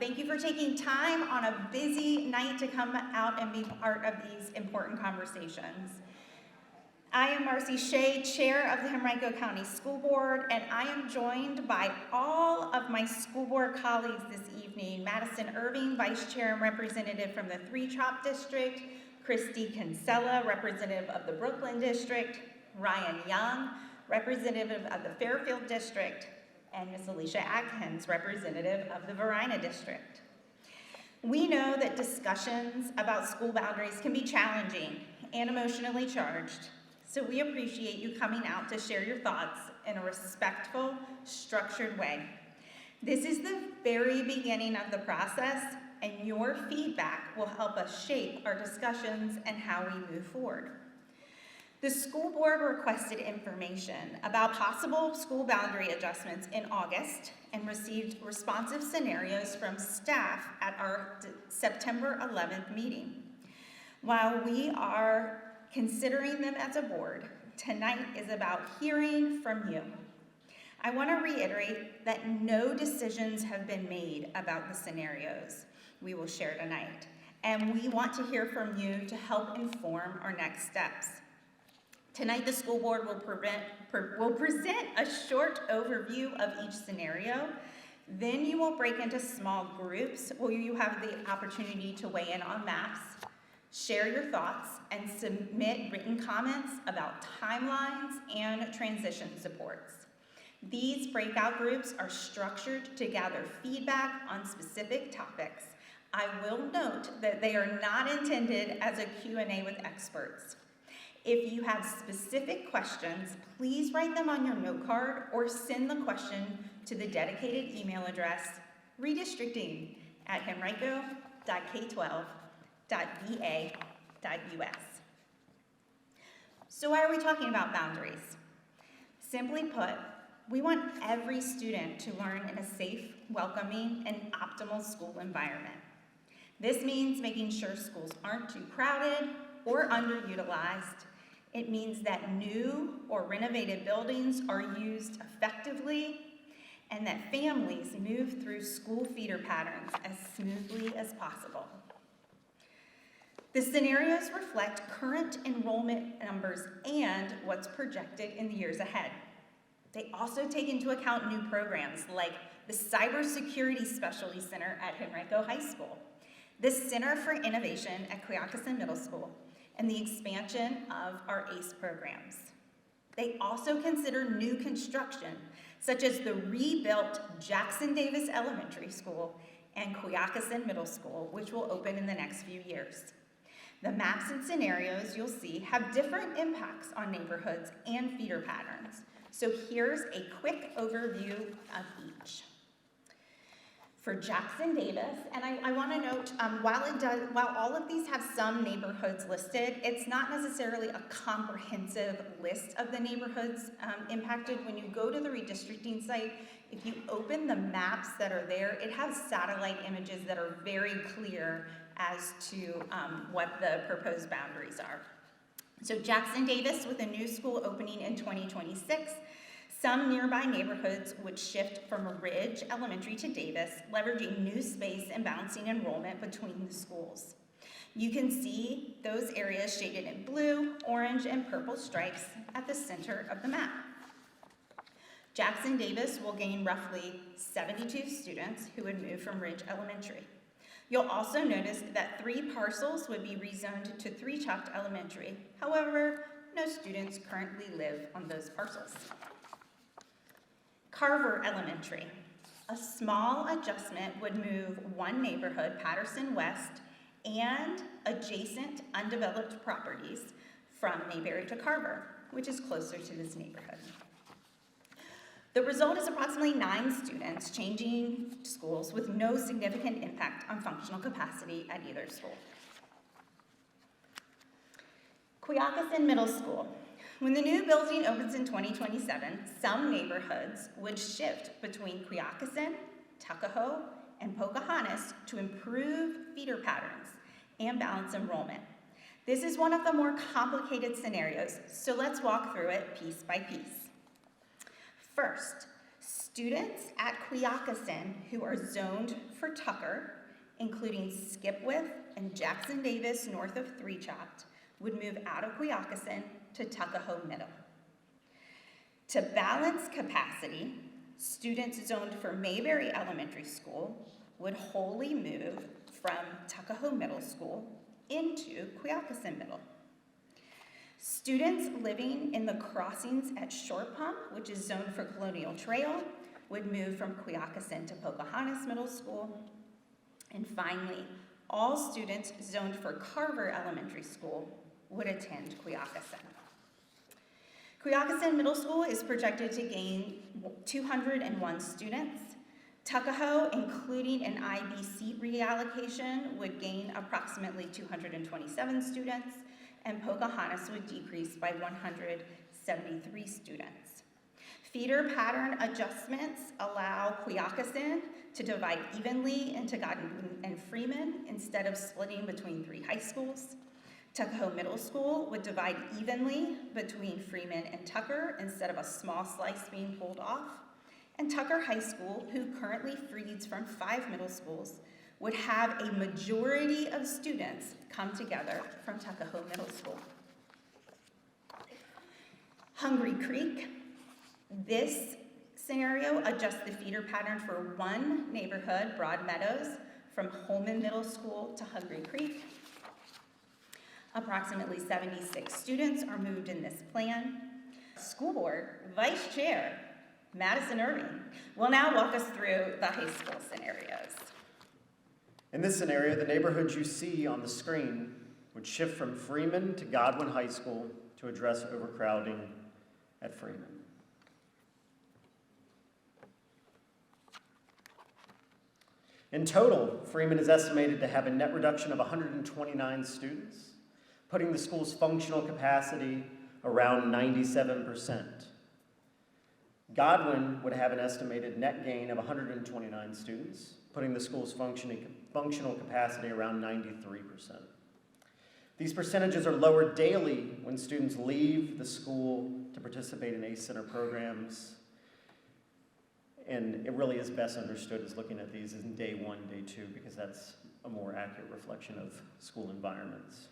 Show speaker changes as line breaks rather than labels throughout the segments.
Thank you for taking time on a busy night to come out and be part of these important conversations. I am Marcy Shea, Chair of the Henrico County School Board, and I am joined by all of my school board colleagues this evening. Madison Irving, Vice Chair and Representative from the Three Trop District, Christy Kinsella, Representative of the Brooklyn District, Ryan Young, Representative of the Fairfield District, and Ms. Alicia Atkins, Representative of the Varina District. We know that discussions about school boundaries can be challenging and emotionally charged, so we appreciate you coming out to share your thoughts in a respectful, structured way. This is the very beginning of the process, and your feedback will help us shape our discussions and how we move forward. The school board requested information about possible school boundary adjustments in August and received responsive scenarios from staff at our September 11th meeting. While we are considering them as a board, tonight is about hearing from you. I want to reiterate that no decisions have been made about the scenarios we will share tonight, and we want to hear from you to help inform our next steps. Tonight, the school board will present a short overview of each scenario. Then you will break into small groups where you have the opportunity to weigh in on maps, share your thoughts, and submit written comments about timelines and transition supports. These breakout groups are structured to gather feedback on specific topics. I will note that they are not intended as a Q&A with experts. If you have specific questions, please write them on your note card or send the question to the dedicated email address, redistricting@henrico.k12.va.us. So why are we talking about boundaries? Simply put, we want every student to learn in a safe, welcoming, and optimal school environment. This means making sure schools aren't too crowded or underutilized. It means that new or renovated buildings are used effectively and that families move through school feeder patterns as smoothly as possible. The scenarios reflect current enrollment numbers and what's projected in the years ahead. They also take into account new programs like the Cybersecurity Specialty Center at Henrico High School, the Center for Innovation at Quioccasin Middle School, and the expansion of our ACE programs. They also consider new construction, such as the rebuilt Jackson Davis Elementary School and Quioccasin Middle School, which will open in the next few years. The maps and scenarios you'll see have different impacts on neighborhoods and feeder patterns. So here's a quick overview of each. For Jackson Davis, and I want to note, while all of these have some neighborhoods listed, it's not necessarily a comprehensive list of the neighborhoods impacted. When you go to the redistricting site, if you open the maps that are there, it has satellite images that are very clear as to what the proposed boundaries are. So Jackson Davis, with a new school opening in 2026, some nearby neighborhoods would shift from Ridge Elementary to Davis, leveraging new space and balancing enrollment between the schools. You can see those areas shaded in blue, orange, and purple stripes at the center of the map. Jackson Davis will gain roughly 72 students who would move from Ridge Elementary. You'll also notice that 3 parcels would be rezoned to Three Trop Elementary. However, no students currently live on those parcels. Carver Elementary. A small adjustment would move one neighborhood, Patterson West, and adjacent undeveloped properties from Mayberry to Carver, which is closer to this neighborhood. The result is approximately 9 students changing schools with no significant impact on functional capacity at either school. Quioccasin Middle School. When the new building opens in 2027, some neighborhoods would shift between Quioccasin, Tuckahoe, and Pocahontas to improve feeder patterns and balance enrollment. This is one of the more complicated scenarios, so let's walk through it piece by piece. First, Students at Quioccasin who are zoned for Tucker, including Skipwith and Jackson Davis north of Three Chopt, would move out of Quioccasin to Tuckahoe Middle. To balance capacity, students zoned for Mayberry Elementary School would wholly move from Tuckahoe Middle School into Quioccasin Middle. Students living in the crossings at Short Pump, which is zoned for Colonial Trail, would move from Quioccasin to Pocahontas Middle School. And finally, all students zoned for Carver Elementary School would attend Quioccasin. Quioccasin Middle School is projected to gain 201 students. Tuckahoe, including an IB seat reallocation, would gain approximately 227 students, and Pocahontas would decrease by 173 students. Feeder pattern adjustments allow Quioccasin to divide evenly into Godwin and Freeman instead of splitting between 3 high schools. Tuckahoe Middle School would divide evenly between Freeman and Tucker instead of a small slice being pulled off. And Tucker High School, who currently feeds from 5 middle schools, would have a majority of students come together from Tuckahoe Middle School. Hungry Creek. This scenario adjusts the feeder pattern for one neighborhood, Broad Meadows, from Holman Middle School to Hungry Creek. Approximately 76 students are moved in this plan. School Board Vice Chair Madison Irving will now walk us through the high school scenarios.
In this scenario, the neighborhoods you see on the screen would shift from Freeman to Godwin High School to address overcrowding at Freeman. In total, Freeman is estimated to have a net reduction of 129 students, putting the school's functional capacity around 97%. Godwin would have an estimated net gain of 129 students, putting the school's functional capacity around 93%. These percentages are lowered daily when students leave the school to participate in ACE Center programs, and it really is best understood as looking at these in day 1, day 2, because that's a more accurate reflection of school environments.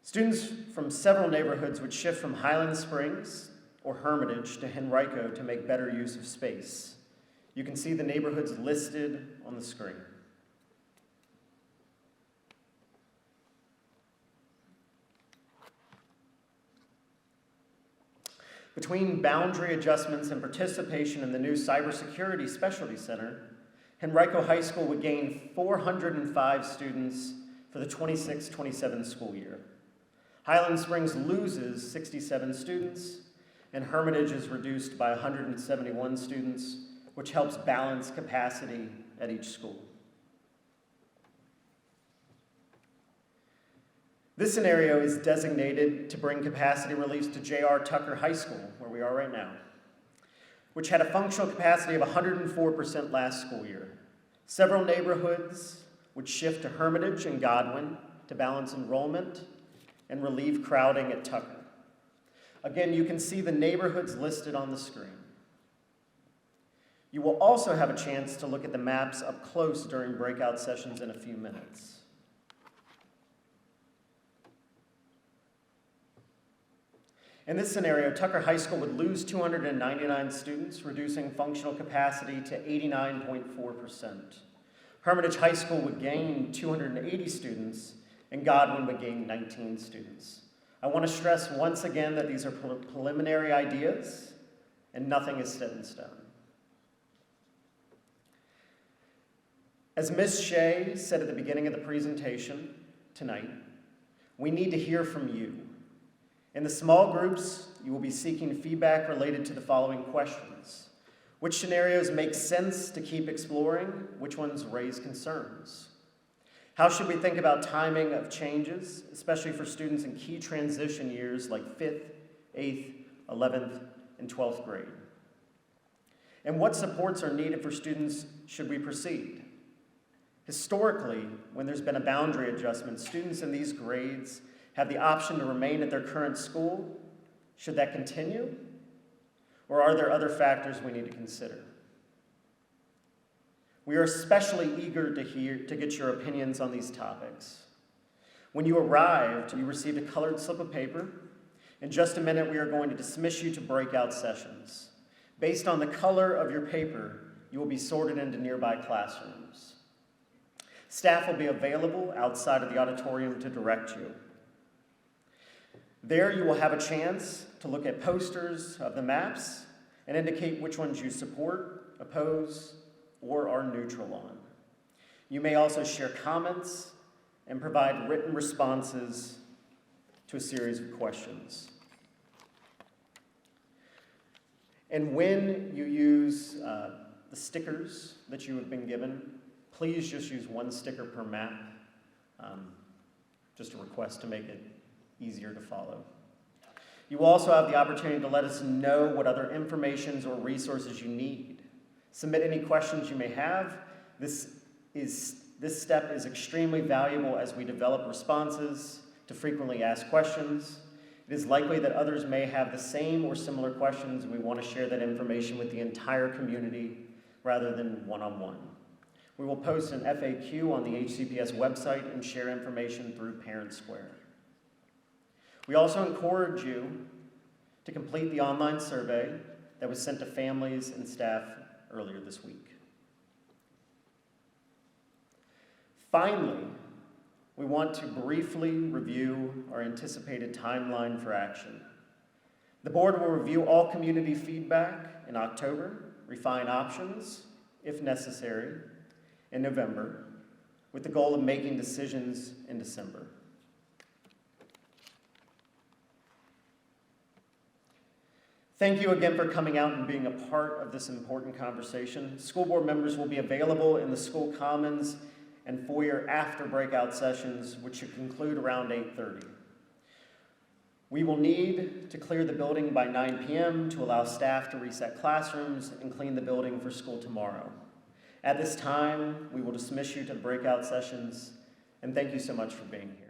Students from several neighborhoods would shift from Highland Springs or Hermitage to Henrico to make better use of space. You can see the neighborhoods listed on the screen. Between boundary adjustments and participation in the new Cybersecurity Specialty Center, Henrico High School would gain 405 students for the 26-27 school year. Highland Springs loses 67 students, and Hermitage is reduced by 171 students, which helps balance capacity at each school. This scenario is designated to bring capacity relief to J.R. Tucker High School, where we are right now, which had a functional capacity of 104% last school year. Several neighborhoods would shift to Hermitage and Godwin to balance enrollment and relieve crowding at Tucker. Again, you can see the neighborhoods listed on the screen. You will also have a chance to look at the maps up close during breakout sessions in a few minutes. In this scenario, Tucker High School would lose 299 students, reducing functional capacity to 89.4%. Hermitage High School would gain 280 students, and Godwin would gain 19 students. I want to stress once again that these are preliminary ideas, and nothing is set in stone. As Ms. Shea said at the beginning of the presentation tonight, we need to hear from you. In the small groups, you will be seeking feedback related to the following questions. Which scenarios make sense to keep exploring? Which ones raise concerns? How should we think about timing of changes, especially for students in key transition years like 5th, 8th, 11th, and 12th grade? And what supports are needed for students should we proceed? Historically, when there's been a boundary adjustment, students in these grades have the option to remain at their current school. Should that continue? Or are there other factors we need to consider? We are especially eager to get your opinions on these topics. When you arrived, you received a colored slip of paper. In just a minute, we are going to dismiss you to breakout sessions. Based on the color of your paper, you will be sorted into nearby classrooms. Staff will be available outside of the auditorium to direct you. There you will have a chance to look at posters of the maps and indicate which ones you support, oppose, or are neutral on. You may also share comments and provide written responses to a series of questions. And when you use the stickers that you have been given, please just use one sticker per map, just a request to make it easier to follow. You will also have the opportunity to let us know what other information or resources you need. Submit any questions you may have. This step is extremely valuable as we develop responses to frequently asked questions. It is likely that others may have the same or similar questions, and we want to share that information with the entire community rather than one-on-one. We will post an FAQ on the HCPS website and share information through Parent Square. We also encourage you to complete the online survey that was sent to families and staff earlier this week. Finally, we want to briefly review our anticipated timeline for action. The board will review all community feedback in October, refine options, if necessary, in November, with the goal of making decisions in December. Thank you again for coming out and being a part of this important conversation. School board members will be available in the school commons and foyer after breakout sessions, which should conclude around 8:30. We will need to clear the building by 9 p.m. to allow staff to reset classrooms and clean the building for school tomorrow. At this time, we will dismiss you to the breakout sessions, and thank you so much for being here.